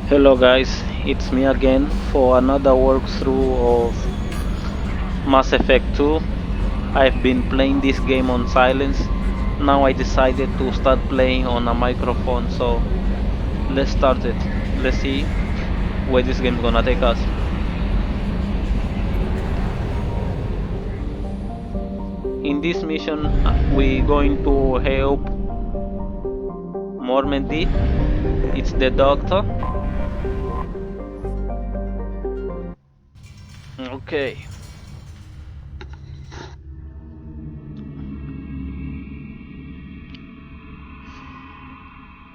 Hello guys, it's me again for another walkthrough of Mass Effect 2. I've been playing this game on silence. Now I decided to start playing on a microphone, so let's start it. Let's see where this game is gonna take us. In this mission, we're going to help Mormendy. It's the doctor. Okay.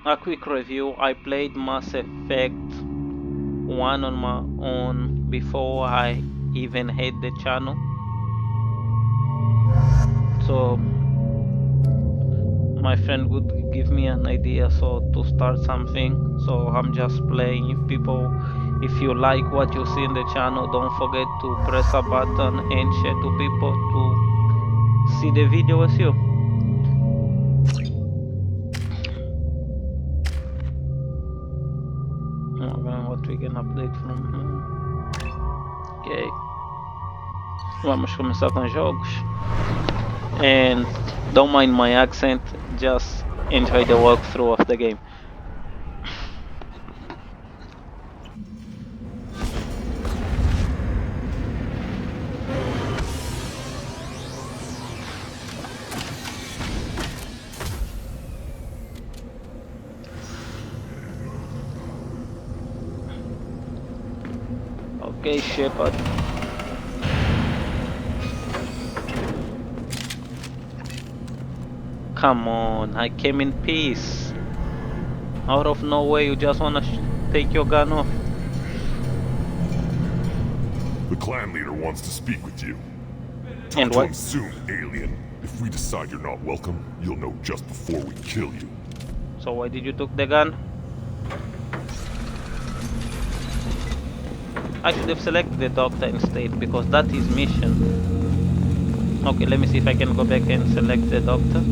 A quick review. I played Mass Effect 1 on my own before I even hit the channel. So my friend would give me an idea to start something, so I'm just playing. If you like what you see in the channel, don't forget to press a button and share to people to see the video with you. What we can update from here. Ok, vamos começar com jogos. And don't mind my accent, just enjoy the walkthrough of the game. Okay, Shepard. Come on, I came in peace. Out of nowhere, you just wanna take your gun off. The clan leader wants to speak with you. Talk And to what? him soon, alien. If we decide you're not welcome, you'll know just before we kill you. So why did you took the gun? I should have selected the doctor instead, because that is mission. Okay, let me see if I can go back and select the doctor.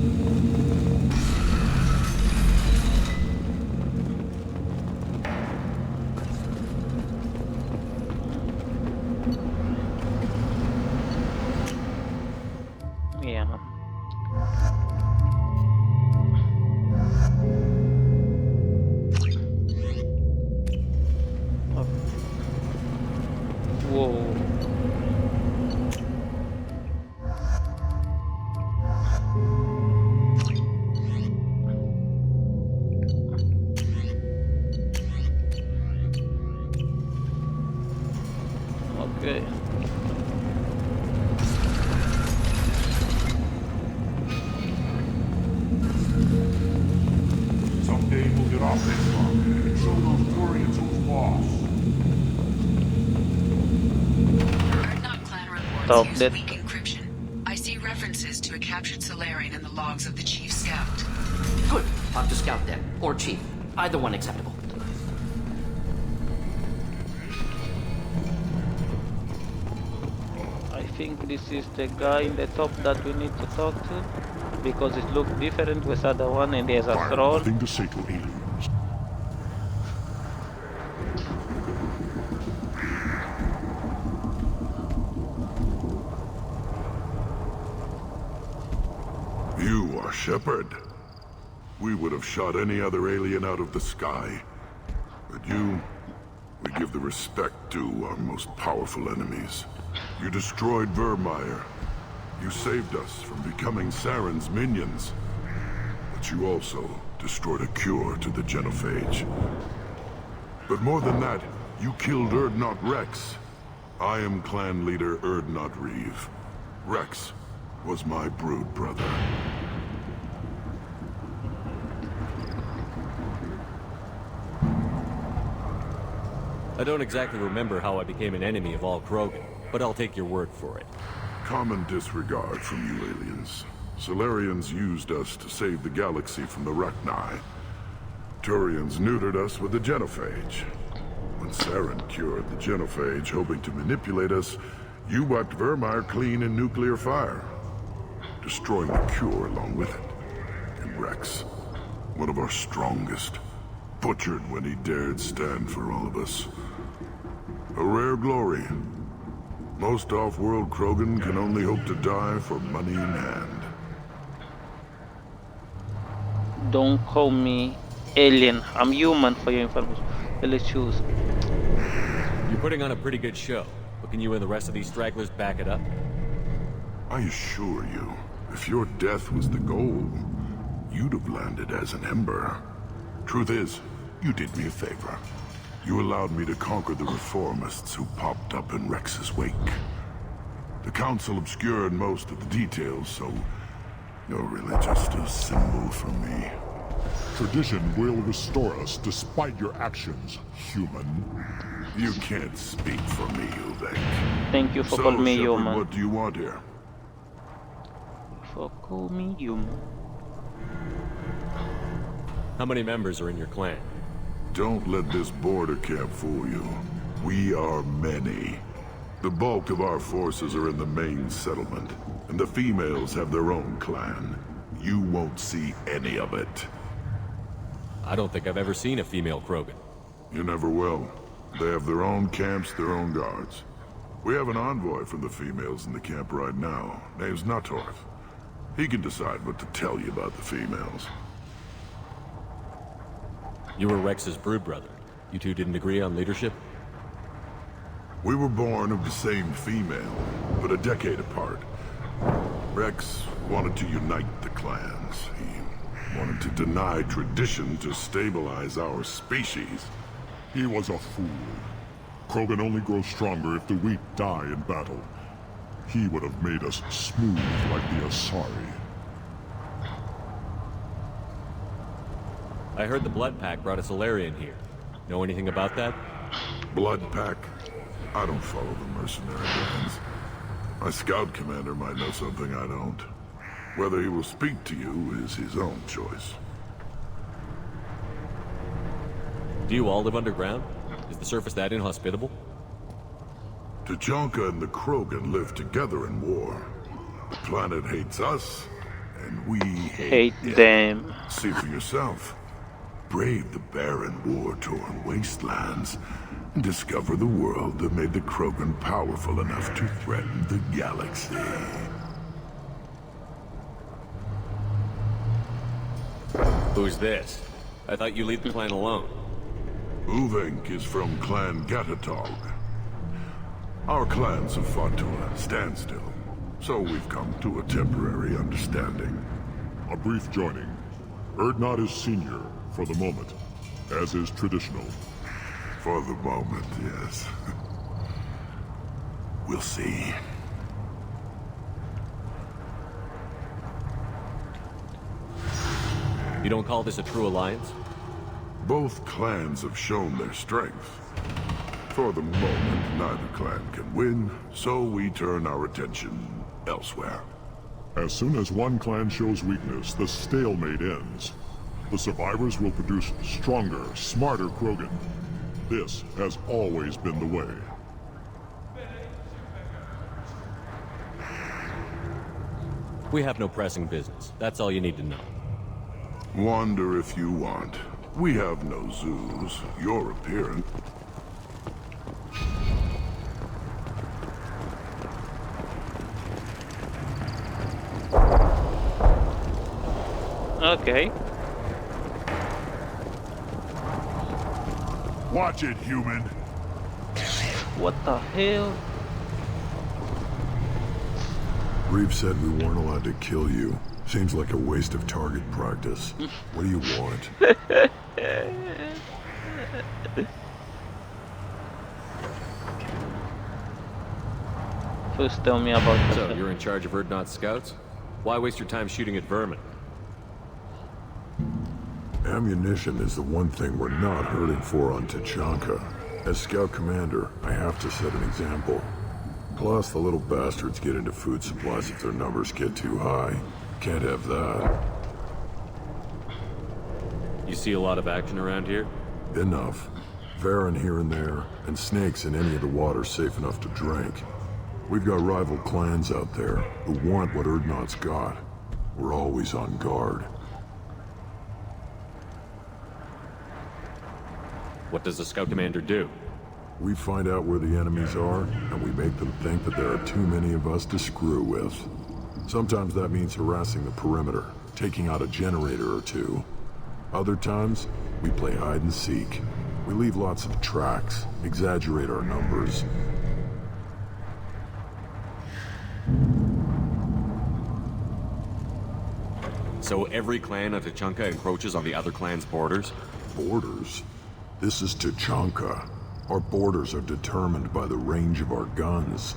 Yeah. Whoa. Okay. Someday we'll get off this rock and show those Quarians who's boss. Urdnot clan reports Stop use that. weak encryption. I see references to a captured Solarian in the logs of the Chief Scout. Good. Talk to Scout then. Or Chief. Either one acceptable. I think this is the guy in the top that we need to talk to, because it looks different with other one, and he has a I have throne. nothing to say to aliens. You are Shepard. We would have shot any other alien out of the sky. But you, we give the respect due our most powerful enemies. You destroyed Vermeer. You saved us from becoming Saren's minions. But you also destroyed a cure to the genophage. But more than that, you killed Urdnot Rex. I am clan leader Urdnot Reeve. Rex was my brood brother. I don't exactly remember how I became an enemy of all Krogan, but I'll take your word for it. Common disregard from you aliens. Solarians used us to save the galaxy from the Rachni. Turians neutered us with the genophage. When Saren cured the genophage, hoping to manipulate us, you wiped Vermeer clean in nuclear fire, destroying the cure along with it. And Rex, one of our strongest, butchered when he dared stand for all of us. A rare glory. Most off-world Krogan can only hope to die for money in hand. Don't call me alien. I'm human for your information. Let's choose. You're putting on a pretty good show, but can you and the rest of these stragglers back it up? I assure you, if your death was the goal, you'd have landed as an Ember. Truth is, you did me a favor. You allowed me to conquer the reformists who popped up in Rex's wake. The Council obscured most of the details, so you're really just a symbol for me. Tradition will restore us despite your actions, human. You can't speak for me, Uvenk. Thank you for So, calling me Shepard, human. what do you want here? For call me human. How many members are in your clan? Don't let this border camp fool you. We are many. The bulk of our forces are in the main settlement, and the females have their own clan. You won't see any of it. I don't think I've ever seen a female Krogan. You never will. They have their own camps, their own guards. We have an envoy from the females in the camp right now. Name's Natorth. He can decide what to tell you about the females. You were Rex's brood brother. You two didn't agree on leadership? We were born of the same female, but a decade apart. Rex wanted to unite the clans. He wanted to deny tradition to stabilize our species. He was a fool. Krogan only grow stronger if the weak die in battle. He would have made us smooth like the Asari. I heard the Blood Pack brought a Salarian here. Know anything about that? Blood Pack? I don't follow the mercenary bands. My scout commander might know something I don't. Whether he will speak to you is his own choice. Do you all live underground? Is the surface that inhospitable? Tuchanka and the Krogan live together in war. The planet hates us, and we Hate it. them. See for yourself. Brave the barren, war-torn wastelands, and discover the world that made the Krogan powerful enough to threaten the galaxy. Who's this? I thought you lead the clan alone. Uvenk is from Clan Gatatog. Our clans have fought to a standstill, so we've come to a temporary understanding. A brief joining. Urdnot is senior, for the moment, as is traditional. For the moment, yes. We'll see. You don't call this a true alliance? Both clans have shown their strength. For the moment, neither clan can win, so we turn our attention elsewhere. As soon as one clan shows weakness, the stalemate ends. The survivors will produce stronger, smarter Krogan. This has always been the way. We have no pressing business. That's all you need to know. Wander if you want. We have no zoos. Your appearance. Okay. Watch it, human! What the hell? Reeve said we weren't allowed to kill you. Seems like a waste of target practice. What do you want? First tell me about So, you're in charge of Urdnot's scouts? Why waste your time shooting at vermin? Ammunition is the one thing we're not hurting for on Tuchanka. As scout commander, I have to set an example. Plus, the little bastards get into food supplies if their numbers get too high. Can't have that. You see a lot of action around here? Enough. Varen here and there, and snakes in any of the water safe enough to drink. We've got rival clans out there who want what Urdnot's got. We're always on guard. What does the scout commander do? We find out where the enemies are, and we make them think that there are too many of us to screw with. Sometimes that means harassing the perimeter, taking out a generator or two. Other times, we play hide and seek. We leave lots of tracks, exaggerate our numbers. So every clan of Tachanka encroaches on the other clan's borders? Borders? This is Tachanka. Our borders are determined by the range of our guns.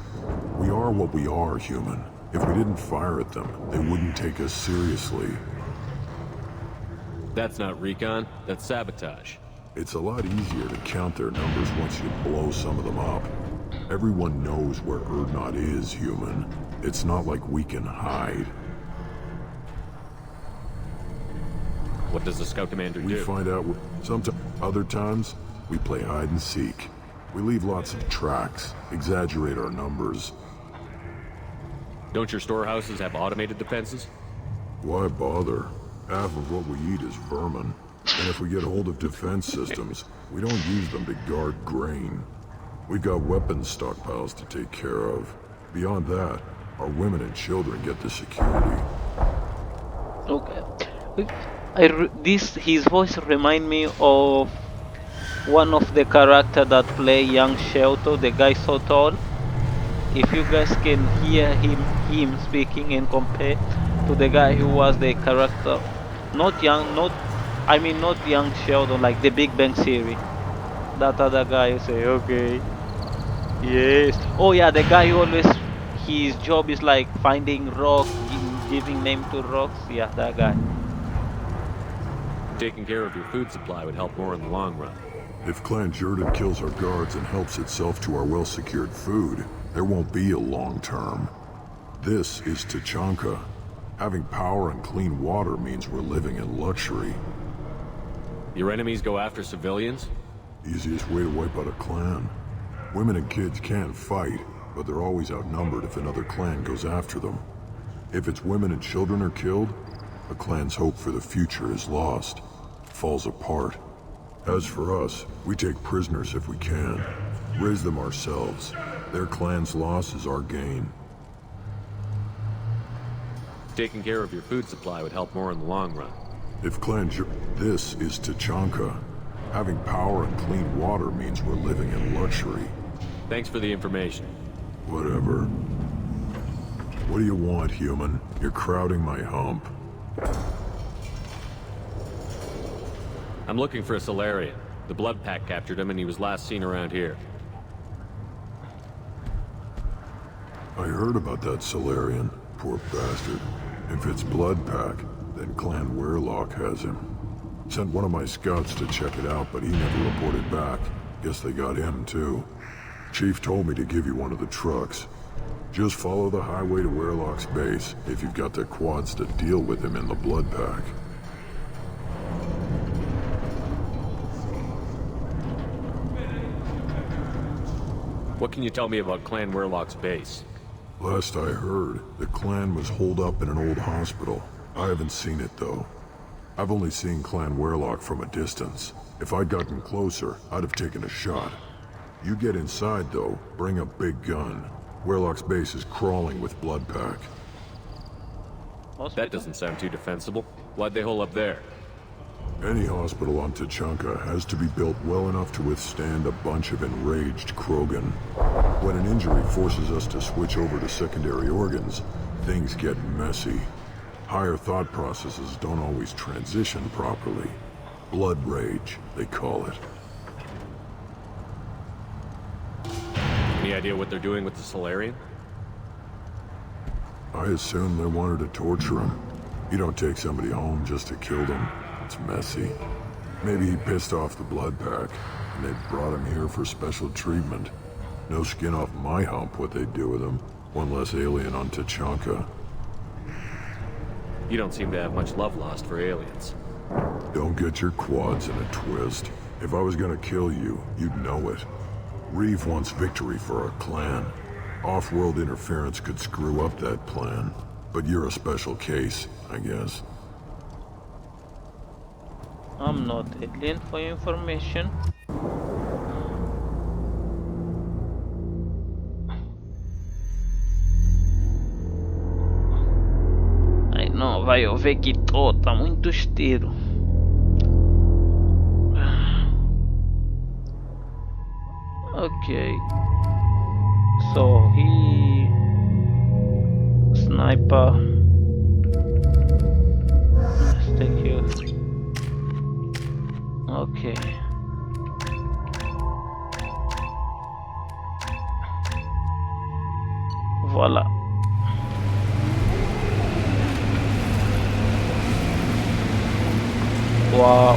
We are what we are, human. If we didn't fire at them, they wouldn't take us seriously. That's not recon, that's sabotage. It's a lot easier to count their numbers once you blow some of them up. Everyone knows where Urdnot is, human. It's not like we can hide. What does the scout commander do? We find out sometimes. Other times, we play hide and seek. We leave lots of tracks, exaggerate our numbers. Don't your storehouses have automated defenses? Why bother? Half of what we eat is vermin. And if we get hold of defense systems, we don't use them to guard grain. We've got weapons stockpiles to take care of. Beyond that, our women and children get the security. Okay. His voice remind me of one of the character that play young Shelto, the guy so tall. If you guys can hear him speaking and compare to the guy who was the character, not young Sheldon, like the Big Bang Theory. That other guy who say, okay, yes. Oh yeah, the guy who always, his job is like finding rocks, giving name to rocks. Yeah, that guy. Taking care of your food supply would help more in the long run. If Clan Jerdid kills our guards and helps itself to our well-secured food, there won't be a long term. This is Tachanka. Having power and clean water means we're living in luxury. Your enemies go after civilians? Easiest way to wipe out a clan. Women and kids can fight, but they're always outnumbered if another clan goes after them. If its women and children are killed, a clan's hope for the future is lost, falls apart. As for us, we take prisoners if we can, raise them ourselves. Their clan's loss is our gain. Taking care of your food supply would help more in the long run. If this is Tachanka. Having power and clean water means we're living in luxury. Thanks for the information. Whatever. What do you want, human? You're crowding my hump. I'm looking for a Solarian. The Blood Pack captured him and he was last seen around here. I heard about that Solarian. Poor bastard. If it's Blood Pack, then Clan Weirlock has him. Sent one of my scouts to check it out, but he never reported back. Guess they got him too. Chief told me to give you one of the trucks. Just follow the highway to Weirlock's base if you've got the quads to deal with him in the Blood Pack. What can you tell me about Clan Weirlock's base? Last I heard, the clan was holed up in an old hospital. I haven't seen it though. I've only seen Clan Weirlock from a distance. If I'd gotten closer, I'd have taken a shot. You get inside though, bring a big gun. Weirlock's base is crawling with Blood Pack. That doesn't sound too defensible. Why'd they hole up there? Any hospital on Tachanka has to be built well enough to withstand a bunch of enraged Krogan. When an injury forces us to switch over to secondary organs, things get messy. Higher thought processes don't always transition properly. Blood rage, they call it. Any idea what they're doing with the Solarian? I assume they wanted to torture him. You don't take somebody home just to kill them. It's messy. Maybe he pissed off the Blood Pack, and they brought him here for special treatment. No skin off my hump what they'd do with him. One less alien on Tachanka. You don't seem to have much love lost for aliens. Don't get your quads in a twist. If I was gonna kill you, you'd know it. Reeve wants victory for our clan. Off-world interference could screw up that plan. But you're a special case, I guess. I'm not alien for information. Vai ver que tá muito esteiro. Okay. So he sniper. Let's take you. Okay. Voila. Wow.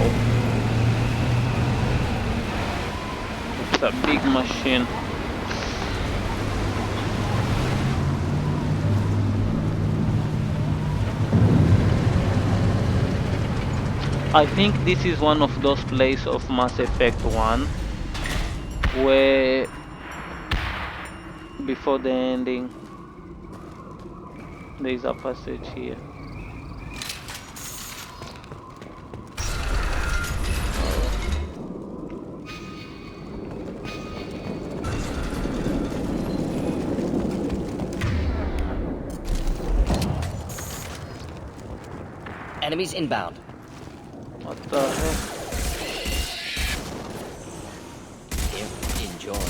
It's a big machine. I think this is one of those plays of Mass Effect 1 where before the ending there is a passage here. Enemies inbound. What the heck? Here, enjoy.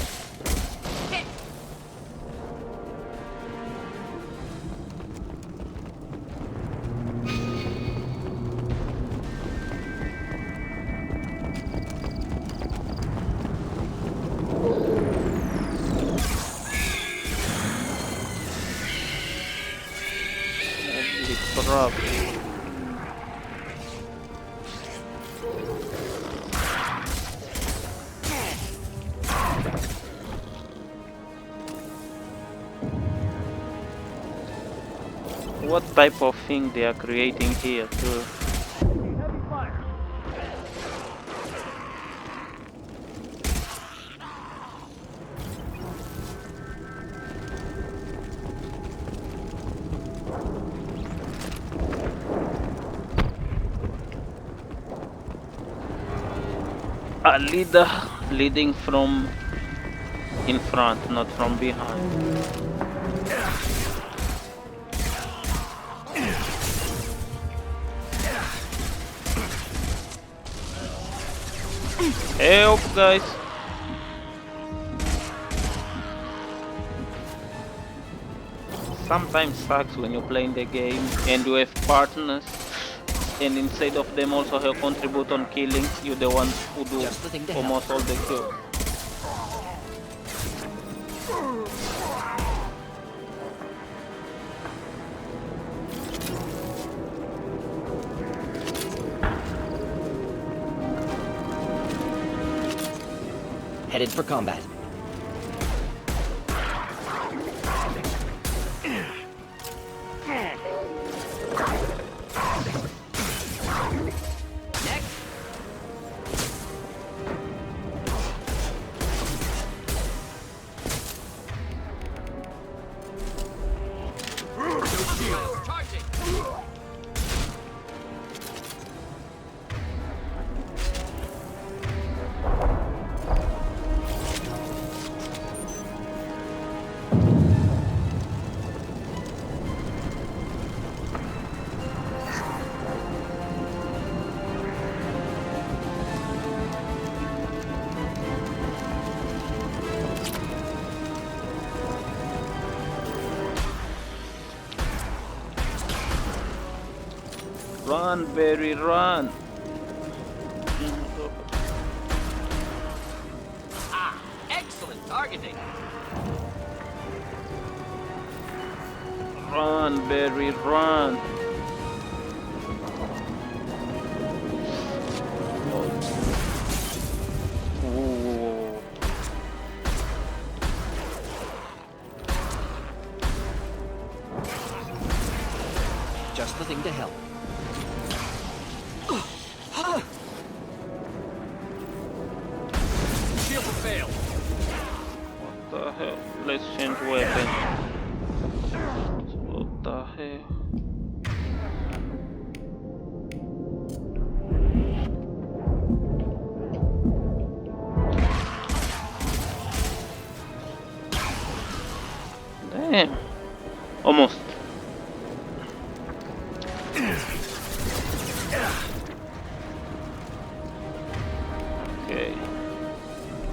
Holy crap. What type of thing they are creating here too? A leader leading from in front, not from behind. Help, guys! Sometimes sucks when you're playing the game and you have partners, and instead of them also help contribute on killing, you're the one who do Just the thing to almost all the kills. Headed for combat. Run, Barry, run! Ah, excellent targeting. Run, Barry, run! Ooh. Just the thing to help. Shield will fail. What the hell? Let's change weapon. What the hell? Damn. Almost. Okay.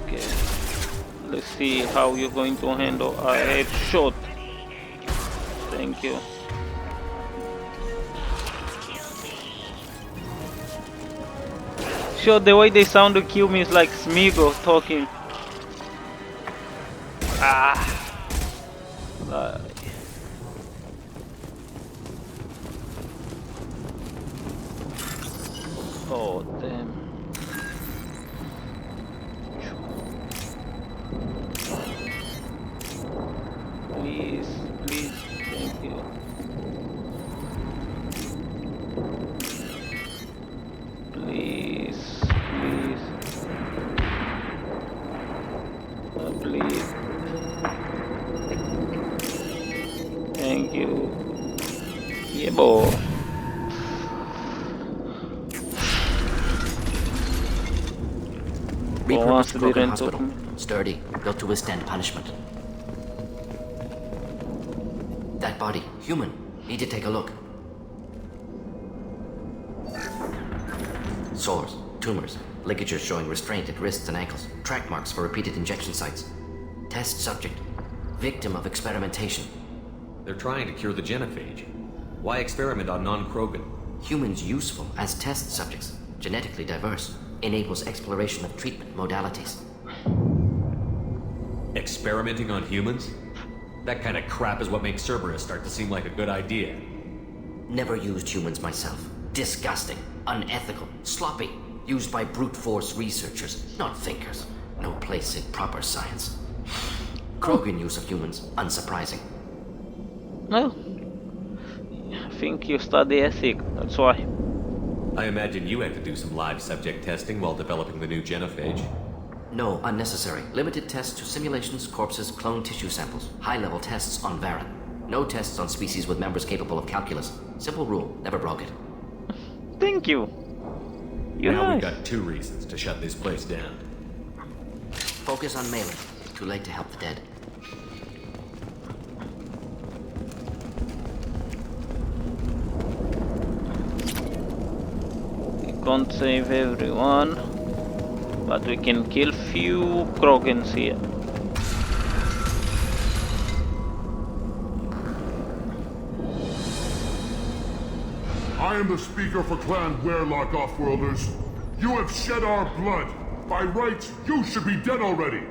Okay. Let's see how you're going to handle a headshot. Thank you. Sure, the way they sound to kill me is like Smeagol talking. Ah. Oh, damn. Please, please, thank you. Please, please. Please. Thank you. Yeah, boy. Repurposed Krogan didn't Hospital. took me. Sturdy, built to withstand punishment. That body, human. Need to take a look. Sores, tumors, ligatures showing restraint at wrists and ankles, track marks for repeated injection sites. Test subject, victim of experimentation. They're trying to cure the genophage. Why experiment on non-Krogan? Humans useful as test subjects, genetically diverse, enables exploration of treatment modalities. Experimenting on humans? That kind of crap is what makes Cerberus start to seem like a good idea. Never used humans myself. Disgusting, unethical, sloppy. Used by brute force researchers, not thinkers. No place in proper science. Krogan use of humans, unsurprising. No. I think you study ethic, that's why. I imagine you had to do some live subject testing while developing the new genophage. No, unnecessary. Limited tests to simulations, corpses, clone tissue samples. High-level tests on Varen. No tests on species with members capable of calculus. Simple rule, never broke it. Thank you. You're Now we've nice. got 2 reasons to shut this place down. Focus on Malin. Too late to help the dead. We can't save everyone, but we can kill few Krogans here. I am the speaker for Clan Werlock, Offworlders. You have shed our blood. By rights, you should be dead already.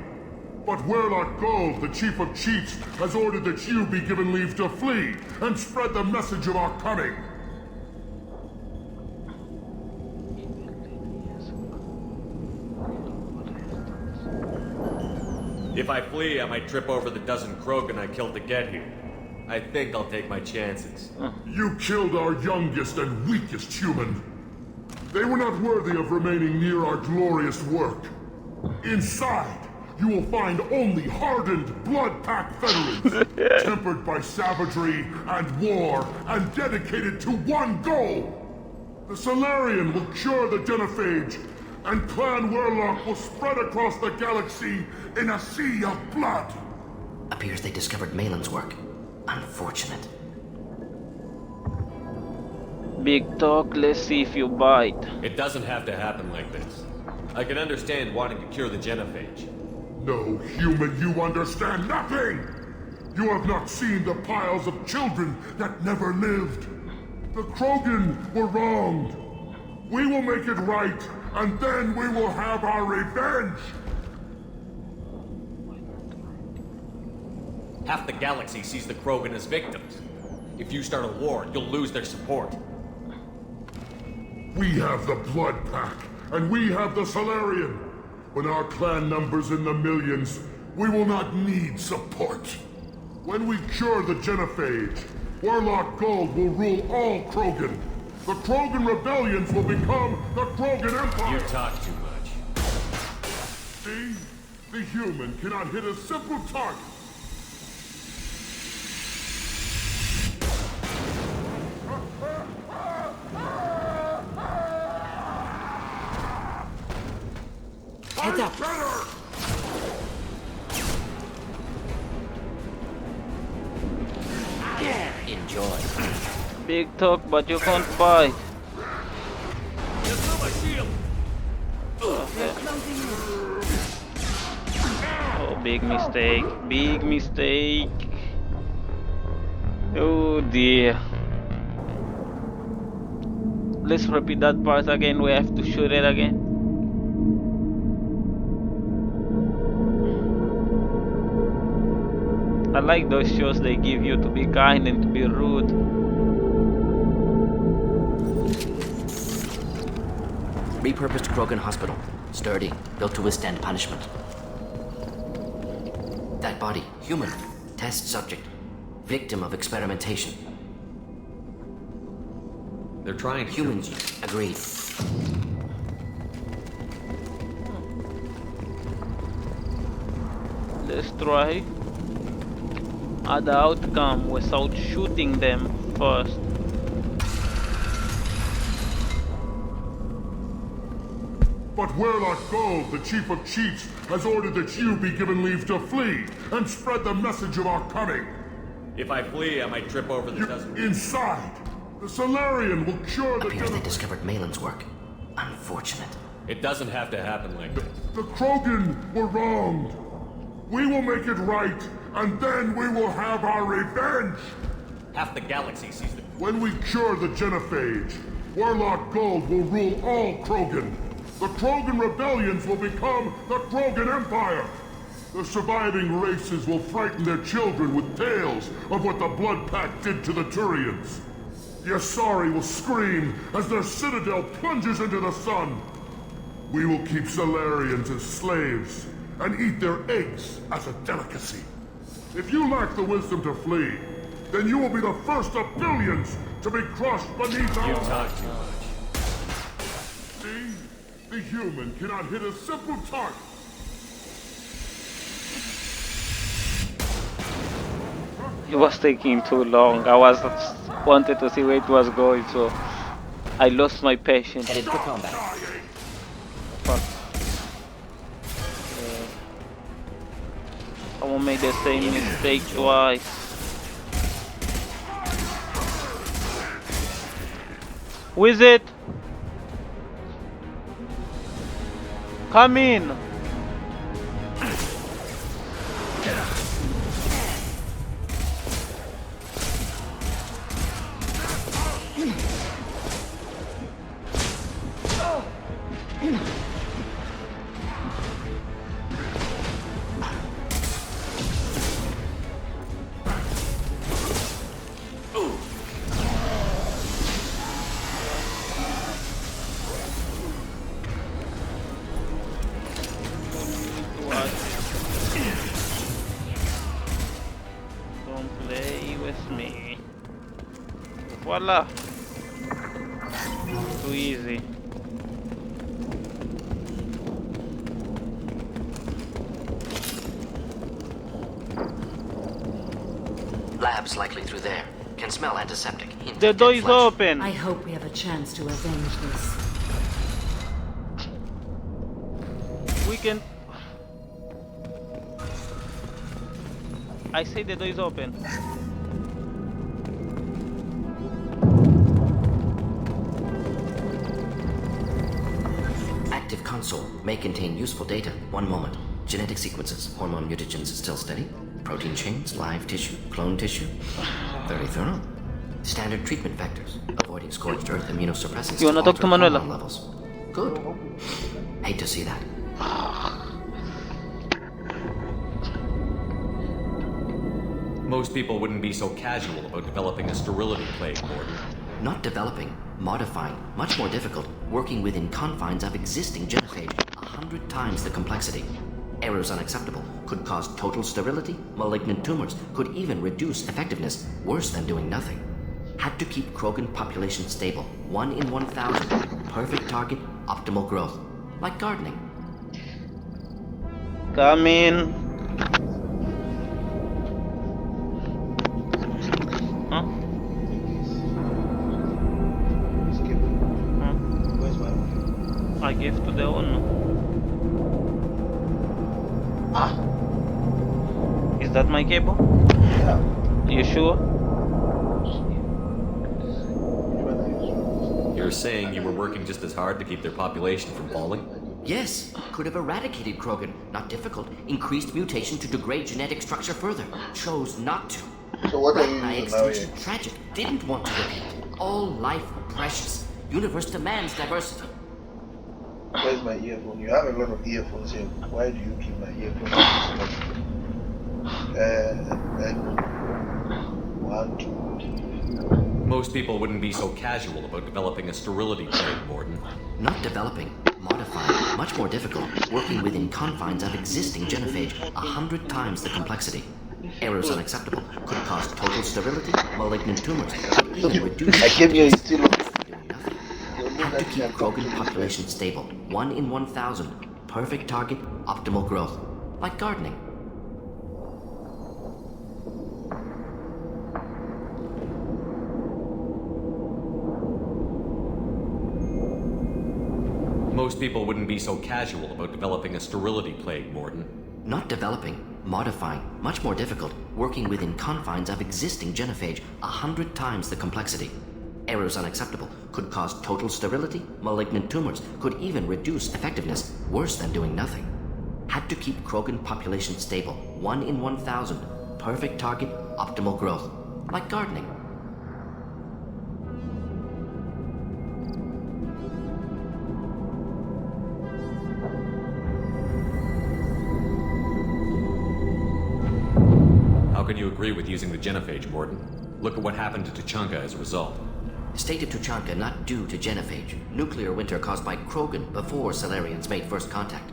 But Werlock Gold, the Chief of Chiefs, has ordered that you be given leave to flee and spread the message of our coming. If I flee, I might trip over the dozen Krogan I killed to get here. I think I'll take my chances. You killed our youngest and weakest human. They were not worthy of remaining near our glorious work. Inside, you will find only hardened, blood-packed veterans, tempered by savagery and war, and dedicated to one goal. The Solarian will cure the genophage, and Clan Werlock will spread across the galaxy in a sea of blood. Appears they discovered Malin's work. Unfortunate. Big talk, let's see if you bite. It doesn't have to happen like this. I can understand wanting to cure the genophage. No, human, you understand nothing! You have not seen the piles of children that never lived. The Krogan were wronged. We will make it right, and then we will have our revenge! Half the galaxy sees the Krogan as victims. If you start a war, you'll lose their support. We have the Blood Pack, and we have the Solarian. When our clan numbers in the millions, we will not need support. When we cure the genophage, Werlock Gold will rule all Krogan. The Krogan rebellions will become the Krogan Empire! You talk too much. See? The human cannot hit a simple target. Heads up! Enjoy. Big talk, but you can't bite. Okay. Oh, big mistake. Big mistake. Oh dear. Let's repeat that part again. We have to shoot it again. I like those shows they give you to be kind and to be rude. Repurposed Krogan Hospital. Sturdy, built to withstand punishment. That body, human. Test subject. Victim of experimentation. They're trying to Humans, agreed. Let's try the outcome without shooting them first. But Werlock Gold, the Chief of Chiefs, has ordered that you be given leave to flee and spread the message of our coming. If I flee, I might trip over the You, desert. inside, the Solarian will cure the Appears they discovered Malin's work. Unfortunate. It doesn't have to happen like this. The Krogan were wronged. We will make it right, and then we will have our revenge. Half the galaxy sees the... When we cure the Genophage, Warlock Gold will rule all Krogan. The Krogan rebellions will become the Krogan Empire. The surviving races will frighten their children with tales of what the Blood Pact did to the Turians. The Asari will scream as their citadel plunges into the sun. We will keep Solarians as slaves and eat their eggs as a delicacy. If you lack the wisdom to flee, then you will be the first of billions to be crushed beneath our... You talk too much. See? The human cannot hit a simple target. It was taking too long. I wanted to see where it was going, so I lost my patience. Headed for combat. Fuck. I won't make the same mistake twice. Who is it? Come in! Don't play with me. Voila! Too easy. Labs likely through there. Can smell antiseptic. Hint The of door dead is flesh. open! I hope we have a chance to avenge this. We can... I say the door is open. Active console may contain useful data. One moment. Genetic sequences. Hormone mutagens still steady. Protein chains, live tissue, clone tissue. Very thorough. Standard treatment vectors. Avoiding scorched earth immunosuppressants. You wanna to talk to alter Manuela? hormone levels. Good. Hate to see that. Most people wouldn't be so casual about developing a sterility plague, Gordon. Not developing, modifying, much more difficult, working within confines of existing genophage, 100 times the complexity. Errors unacceptable, could cause total sterility, malignant tumors, could even reduce effectiveness, worse than doing nothing. Had to keep Krogan population stable, 1 in 1,000, perfect target, optimal growth. Like gardening. Come in. Huh? Huh? I gave to the owner. Is that my cable? You sure? You're saying you were working just as hard to keep their population from falling? Yes, could have eradicated Krogan. Not difficult. Increased mutation to degrade genetic structure further. Chose not to. So what are you Rachni using now? extinction tragic. Didn't want to repeat. All life precious. Universe demands diversity. Where's my earphone? You have a lot of earphones here. Why do you keep my earphones? And 1, 2, 3. Most people wouldn't be so casual about developing a sterility plague, Morden. Not developing, modifying, much more difficult, working within confines of existing genophage, 100 times the complexity. Errors unacceptable, could cause total sterility, malignant tumors, could even reduce... I came here, you still look. doing nothing. Had to keep Krogan population stable, 1 in 1,000, perfect target, optimal growth, like gardening. Most people wouldn't be so casual about developing a sterility plague, Morden. Not developing, modifying, much more difficult, working within confines of existing genophage, 100 times the complexity. Errors unacceptable, could cause total sterility, malignant tumors, could even reduce effectiveness, worse than doing nothing. Had to keep Krogan population stable, 1 in 1,000, perfect target, optimal growth, like gardening. How can you agree with using the genophage, Morden? Look at what happened to Tuchanka as a result. Stated Tuchanka not due to genophage. Nuclear winter caused by Krogan before Salarians made first contact.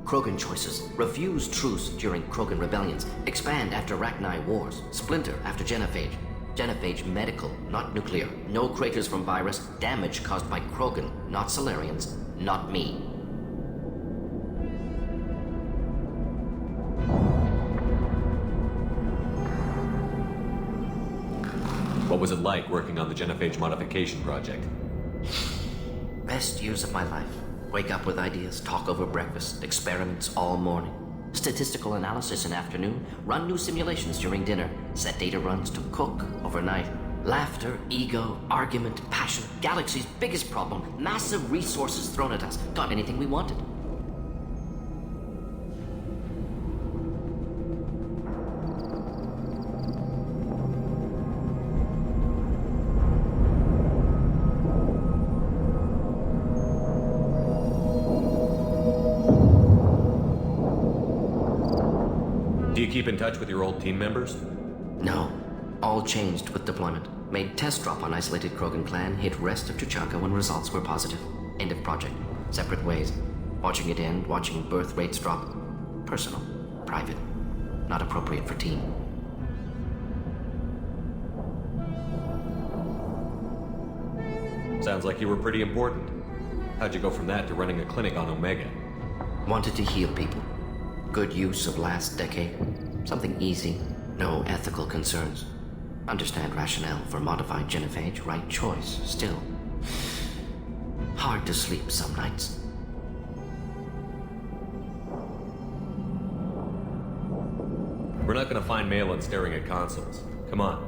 Krogan choices. Refuse truce during Krogan rebellions. Expand after Rachni wars. Splinter after genophage. Genophage medical, not nuclear. No craters from virus. Damage caused by Krogan, not Salarians. Not me. What was it like working on the genophage modification project? Best years of my life. Wake up with ideas, talk over breakfast, experiments all morning. Statistical analysis in afternoon, run new simulations during dinner, set data runs to cook overnight. Laughter, ego, argument, passion, galaxy's biggest problem, massive resources thrown at us. Got anything we wanted. Do you keep in touch with your old team members? No. All changed with deployment. Made test drop on isolated Krogan clan, hit rest of Tuchanka when results were positive. End of project. Separate ways. Watching it end, watching birth rates drop. Personal. Private. Not appropriate for team. Sounds like you were pretty important. How'd you go from that to running a clinic on Omega? Wanted to heal people. Good use of last decade. Something easy. No ethical concerns. Understand rationale for modified genophage. Right choice. Still. Hard to sleep some nights. We're not gonna find Malin staring at consoles. Come on.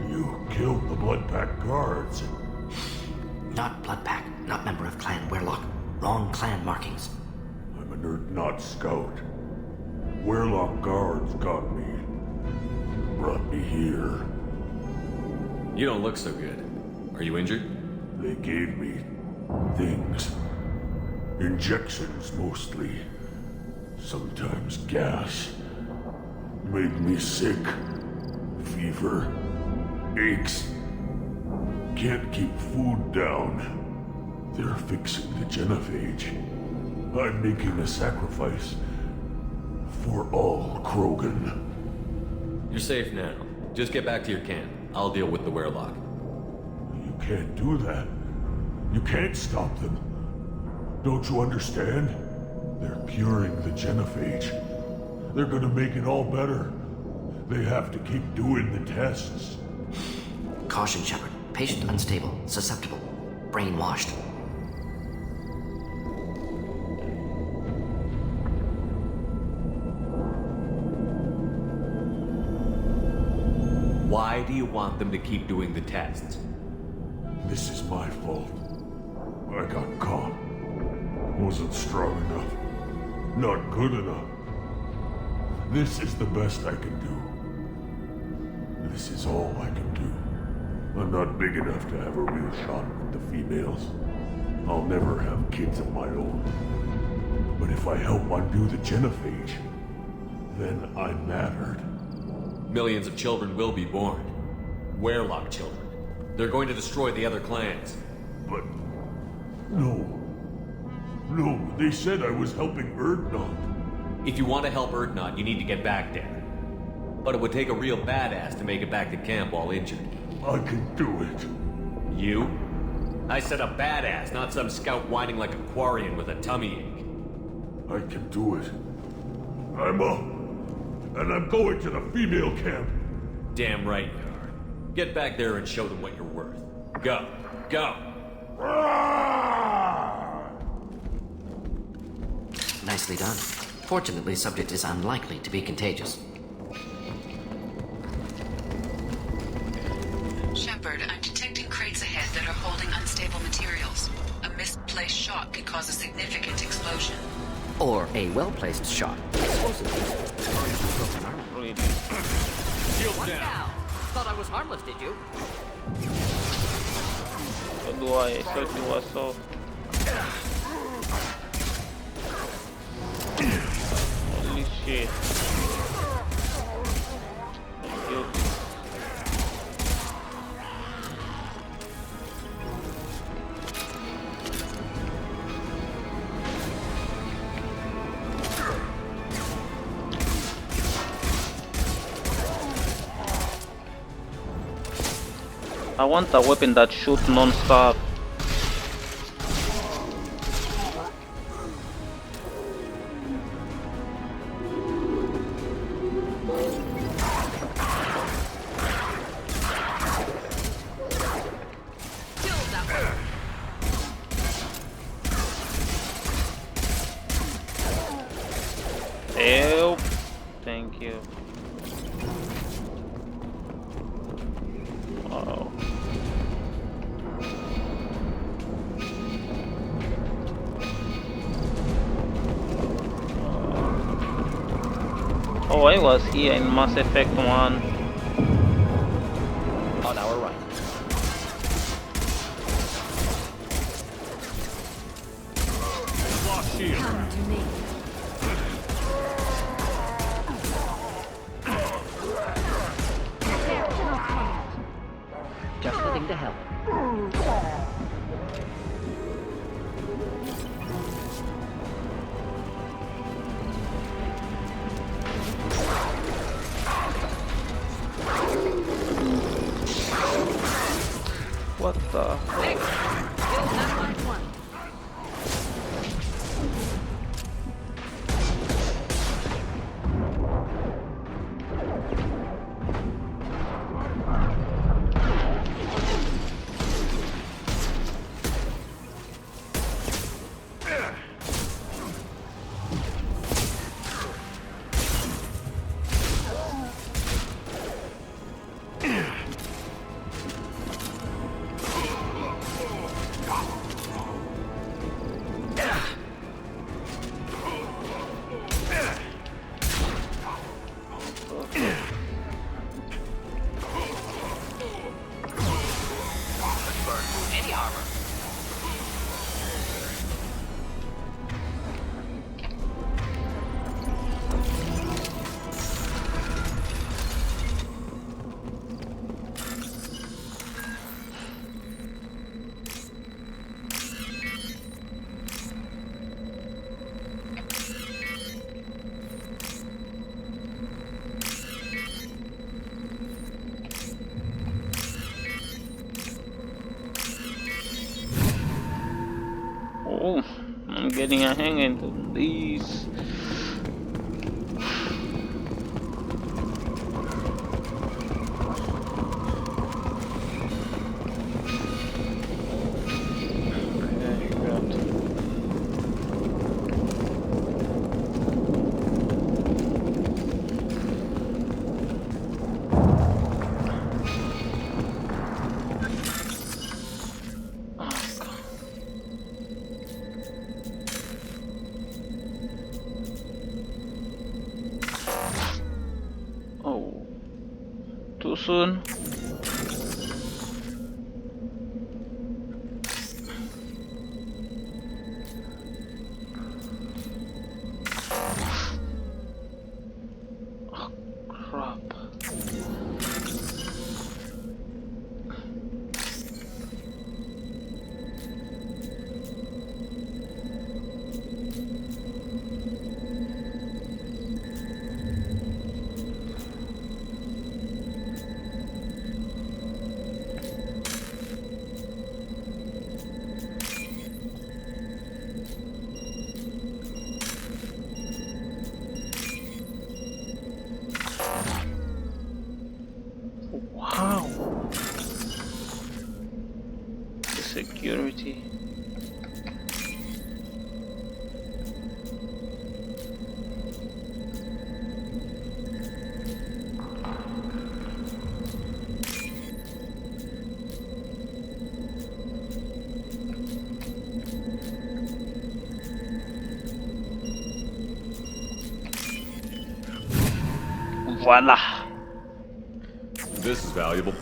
You killed the Bloodpack guards. Not Bloodpack. Not member of Clan Werlock. Wrong clan markings. I'm a nerd, not scout. Werlock guards got me. Brought me here. You don't look so good. Are you injured? They gave me things. Injections mostly. Sometimes gas. Made me sick. Fever. Aches. Can't keep food down. They're fixing the genophage. I'm making a sacrifice. For all Krogan. You're safe now. Just get back to your camp. I'll deal with the Werelock. You can't do that. You can't stop them. Don't you understand? They're curing the genophage. They're gonna make it all better. They have to keep doing the tests. Caution, Shepard. Patient unstable, susceptible, brainwashed. Why do you want them to keep doing the tests? This is my fault. I got caught. Wasn't strong enough. Not good enough. This is the best I can do. This is all I can do. I'm not big enough to have a real shot with the females. I'll never have kids of my own. But if I help undo the genophage, then I mattered. Millions of children will be born. Werelock children. They're going to destroy the other clans. But... no. No, they said I was helping Urdnot. If you want to help Urdnot, you need to get back there. But it would take a real badass to make it back to camp while injured. I can do it. You? I said a badass, not some scout whining like a Quarian with a tummy ache. I can do it. I'm up. And I'm going to the female camp. Damn right you are. Get back there and show them what you're worth. Go. Go! Nicely done. Fortunately, subject is unlikely to be contagious. Shepard, I'm detecting crates ahead that are holding unstable materials. A misplaced shot could cause a significant explosion. Or a well-placed shot. Shield down! Thought I was harmless, did you? So do I. I thought you was so. Holy shit. Thank you. I want a weapon that shoots non-stop. Help! Thank you. Wow. Oh, I was here in Mass Effect 1. On our right. Lost shield. Come to me. Just the thing to help. What the? Oh, I'm getting a hang into these. Too soon. Oh, crap. Wow. The security. Voila. This is valuable.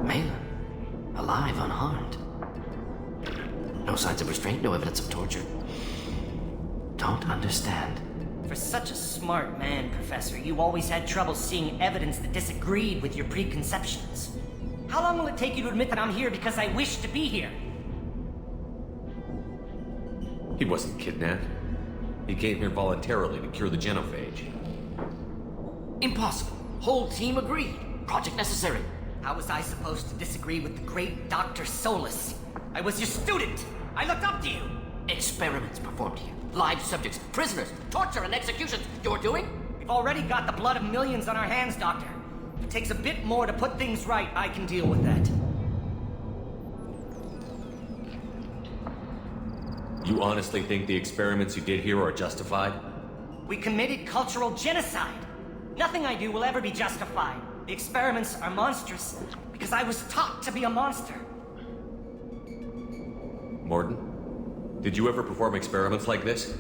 Malin, alive, unharmed. No signs of restraint, no evidence of torture. Don't understand. For such a smart man, Professor, you always had trouble seeing evidence that disagreed with your preconceptions. How long will it take you to admit that I'm here because I wish to be here? He wasn't kidnapped. He came here voluntarily to cure the genophage. Impossible. Whole team agreed. Project necessary. How was I supposed to disagree with the great Dr. Solus? I was your student! I looked up to you! Experiments performed here. Live subjects, prisoners, torture and executions. You're doing? We've already got the blood of millions on our hands, Doctor. If it takes a bit more to put things right, I can deal with that. You honestly think the experiments you did here are justified? We committed cultural genocide. Nothing I do will ever be justified. The experiments are monstrous because I was taught to be a monster. Mordin, did you ever perform experiments like this?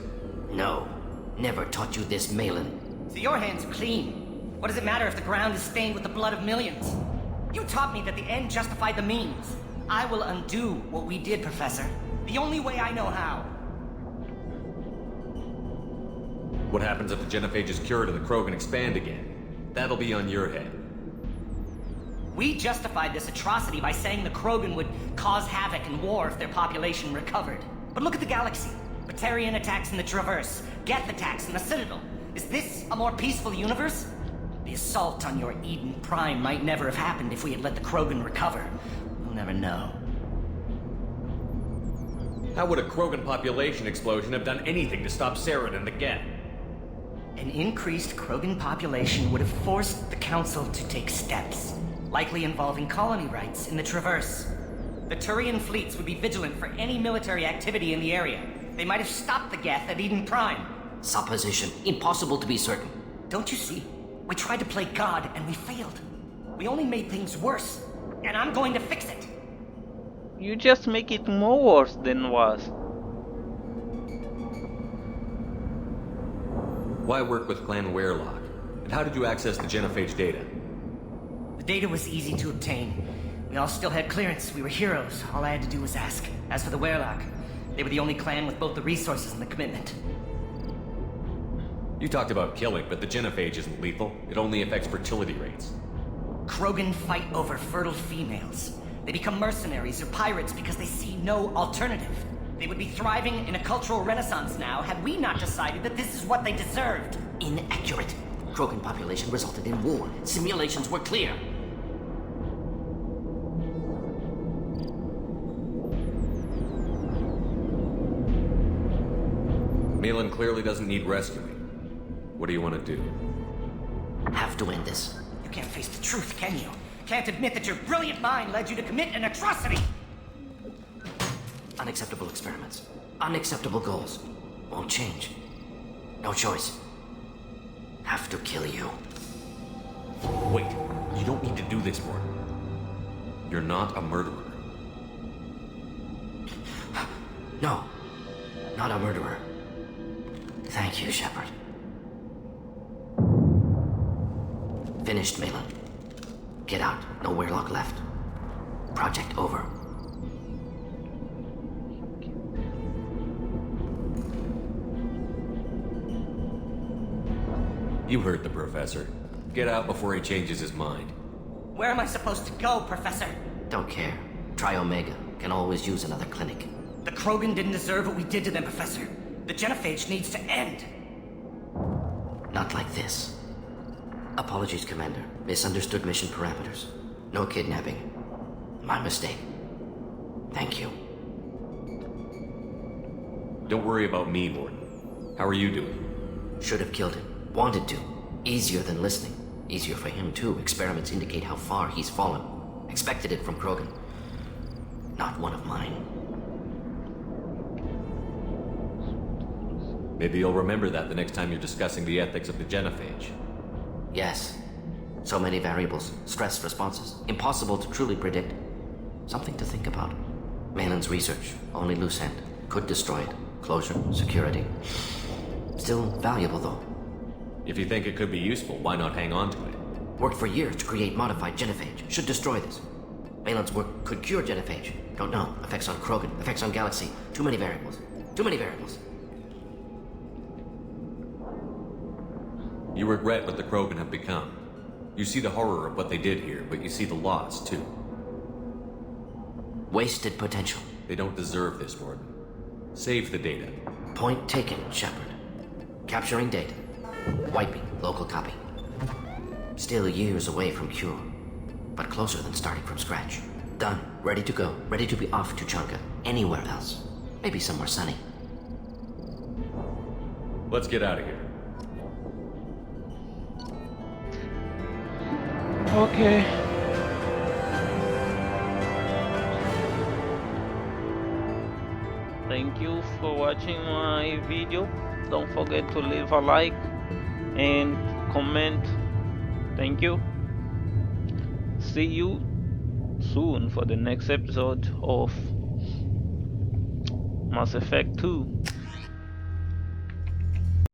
No. Never taught you this, Malin. So your hands are clean. What does it matter if the ground is stained with the blood of millions? You taught me that the end justified the means. I will undo what we did, Professor. The only way I know how. What happens if the genophage is cured and the Krogan expand again? That'll be on your head. We justified this atrocity by saying the Krogan would cause havoc and war if their population recovered. But look at the galaxy. Batarian attacks in the Traverse, Geth attacks in the Citadel. Is this a more peaceful universe? The assault on your Eden Prime might never have happened if we had let the Krogan recover. We'll never know. How would a Krogan population explosion have done anything to stop Saren and the Geth? An increased Krogan population would have forced the Council to take steps, likely involving colony rights in the Traverse. The Turian fleets would be vigilant for any military activity in the area. They might have stopped the Geth at Eden Prime. Supposition. Impossible to be certain. Don't you see? We tried to play God and we failed. We only made things worse, and I'm going to fix it. You just make it more worse than was. Why work with Clan Werelock? And how did you access the genophage data? The data was easy to obtain. We all still had clearance. We were heroes. All I had to do was ask. As for the Werelock, they were the only clan with both the resources and the commitment. You talked about killing, but the genophage isn't lethal. It only affects fertility rates. Krogan fight over fertile females. They become mercenaries or pirates because they see no alternative. They would be thriving in a cultural renaissance now had we not decided that this is what they deserved. Inaccurate. Krogan population resulted in war. Simulations were clear. Malin clearly doesn't need rescuing. What do you want to do? Have to end this. You can't face the truth, can you? Can't admit that your brilliant mind led you to commit an atrocity! Unacceptable experiments. Unacceptable goals. Won't change. No choice. Have to kill you. Wait, you don't need to do this, Morton. You're not a murderer. No. Not a murderer. Thank you, Shepard. Finished, Malin. Get out. No Weirlock left. Project over. You heard the professor. Get out before he changes his mind. Where am I supposed to go, Professor? Don't care. Try Omega. Can always use another clinic. The Krogan didn't deserve what we did to them, Professor. The genophage needs to end. Not like this. Apologies, Commander. Misunderstood mission parameters. No kidnapping. My mistake. Thank you. Don't worry about me, Morton. How are you doing? Should have killed him. Wanted to. Easier than listening. Easier for him, too. Experiments indicate how far he's fallen. Expected it from Krogan. Not one of mine. Maybe you'll remember that the next time you're discussing the ethics of the genophage. Yes. So many variables. Stress responses. Impossible to truly predict. Something to think about. Malin's research. Only loose end. Could destroy it. Closure. Security. Still valuable, though. If you think it could be useful, why not hang on to it? Worked for years to create modified genophage. Should destroy this. Malin's work could cure genophage. Don't know. Effects on Krogan. Effects on Galaxy. Too many variables. Too many variables. You regret what the Krogan have become. You see the horror of what they did here, but you see the loss, too. Wasted potential. They don't deserve this, Morton. Save the data. Point taken, Shepard. Capturing data. Wiping local copy. Still years away from cure, but closer than starting from scratch. Done. Ready to go. Ready to be off to Chunka. Anywhere else. Maybe somewhere sunny. Let's get out of here. Okay. Thank you for watching my video. Don't forget to leave a like and comment. Thank you. See you soon for the next episode of Mass Effect 2.